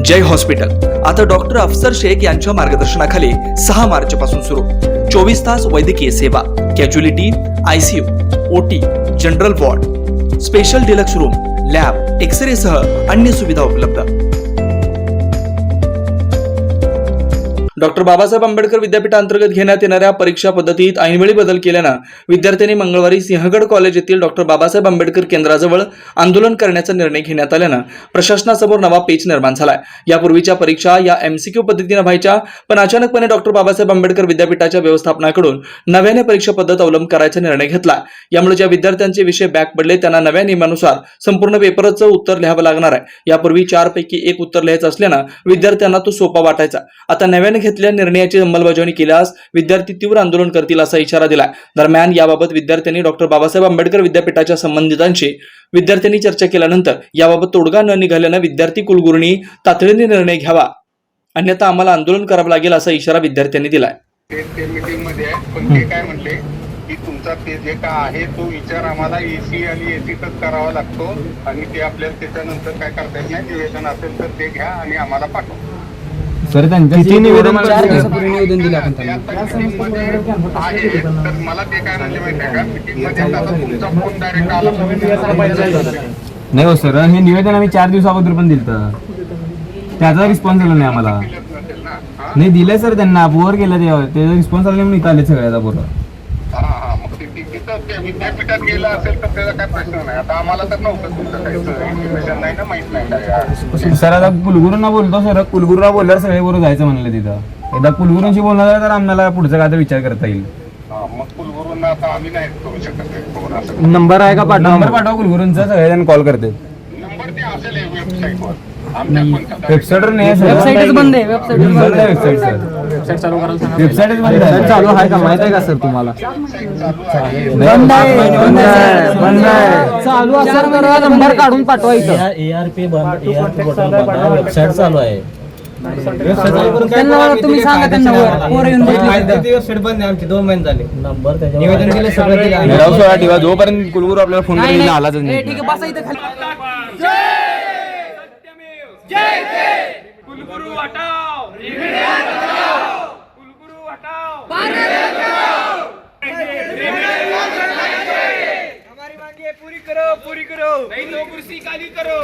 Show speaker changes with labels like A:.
A: जय hospital आता doctor अफसर शेख यांच्या मार्गदर्शनाखाली 6 मार्च पासून सुरू 24 तास वैद्यकीय सेवा, casualty, ICU, OT, general ward, special deluxe room, lab, x-ray सह अन्य सुविधा उपलब्ध। डॉक्टर बाबासाहेब आंबेडकर विद्यापीठांतर्गत घेण्यात येणाऱ्या परीक्षा पद्धतीत ऐनवेळी बदल केल्यानं विद्यार्थ्यांनी मंगळवारी सिंहगड कॉलेज येथील डॉक्टर बाबासाहेब आंबेडकर केंद्राजवळ आंदोलन करण्याचा निर्णय घेण्यात आल्यानं प्रशासनासमोर नवा पेच निर्माण झालाय। यापूर्वीच्या परीक्षा या एमसीक्यू पद्धतीने व्हायच्या, पण अचानकपणे डॉक्टर बाबासाहेब आंबेडकर विद्यापीठाच्या व्यवस्थापनाकडून नव्याने परीक्षा पद्धत अवलंब करायचा निर्णय घेतला। यामुळे ज्या विद्यार्थ्यांचे विषय बॅक पडले त्यांना नव्या नियमानुसार संपूर्ण पेपरचं उत्तर लिहावं लागणार आहे। यापूर्वी 4 पैकी 1 उत्तर लिहायचं असल्यानं विद्यार्थ्यांना तो सोपा वाटायचा। आता नव्याने घेतलेल्या निर्णयाची अंमलबजावणी केल्यास विद्यार्थी तीव्र आंदोलन करतील असा इशारा दिलाय। दरम्यान याबाबत विद्यार्थ्यांनी डॉक्टर बाबासाहेब आंबेडकर विद्यापीठाच्या संबंधितांशी विद्यार्थ्यांनी चर्चा केल्यानंतर याबाबत तोडगा न निघाल्यानं विद्यार्थी कुलगुरूंनी तातडीने निर्णय घ्यावा, अन्यथा आम्हाला आंदोलन करावं लागेल असा इशारा विद्यार्थ्यांनी दिलाय।
B: ते मीटिंग मध्ये आहे, पण ते काय म्हणले की तुमचा ते जे का आहे तो विचार आम्हाला एसी आणि एसीतच करावा लागतो आणि ते आपल्याला त्याच्यानंतर काय करता येत नाही। निवेदन असेल तर ते घ्या आणि आम्हाला पाठवा।
C: सर त्यांच्या निवेदन
D: 4 दिवसापूर्वी निवेदन दिलं आपण त्यांना।
B: तर मला ते काय म्हणले माहिती आहे का, मीटिंग मध्ये आता तुमचा फोन डायरेक्ट आला
C: नाही हो सर, हे निवेदन आम्ही 4 दिवसाअगोदर पण दिलं, त्याचा रिस्पॉन्स आला नाही आम्हाला। नाही दिलंय सर, त्यांना बोर केलं, त्याचा रिस्पॉन्स आला म्हणून इथं आले सगळ्याचा बोर।
B: विद्यापीठात गेला असेल तर त्याचा काय प्रश्न नाही। आता आम्हाला तर नव्हतं तुमचं काही इन्फॉर्मेशन नाही ना, माहित नाही।
C: सर आता कुलगुरूंना बोलतो, सर कुलगुरूला बोलल्यावर सगळे बरोबर जायचं म्हणलं तिथं। एकदा कुलगुरूंशी बोलणार तर आम्हाला पुढचा काय तर विचार करता येईल।
B: मग कुलगुरूंना आता आम्ही नाही करू शकत।
C: नंबर आहे का? नंबर पाठवा कुलगुरूंचा, सगळेजण कॉल करते।
B: नंबर ते असेल वेबसाईटवर,
C: वेबसाईटवर नाही,
D: वेबसाईटच बंद आहे।
C: वेबसाईट चालू करायला, वेबसाईटच बंद आहे। चालू आहे का माहित आहे का सर तुम्हाला?
D: बंद आहे। चालू असेल तर नंबर काढून पाठवा इथं।
E: एआरपी वेबसाईट चालू आहे।
D: त्यांना तुम्ही सांगा, त्यांना पोरं येऊन बसले
E: वेबसाईट बंद आहे आमची 2 महिने झाले। नंबर निवेदन केलं सगळं दिलं।
C: राव सोळा ठेवा, जोपर्यंत कुलगुरू आपल्याला फोन करून आलाच नाही।
D: ठीक आहे, बसा इथं खाली।
F: जय जय कुलगुरू हटाओ, रिमिडियल हटाओ, कुलगुरू हटाओ, भारत हटाओ, रिमिडियल हटाओ। हमारी मांगे पूरी करो, नहीं तो कुर्सी खाली करो।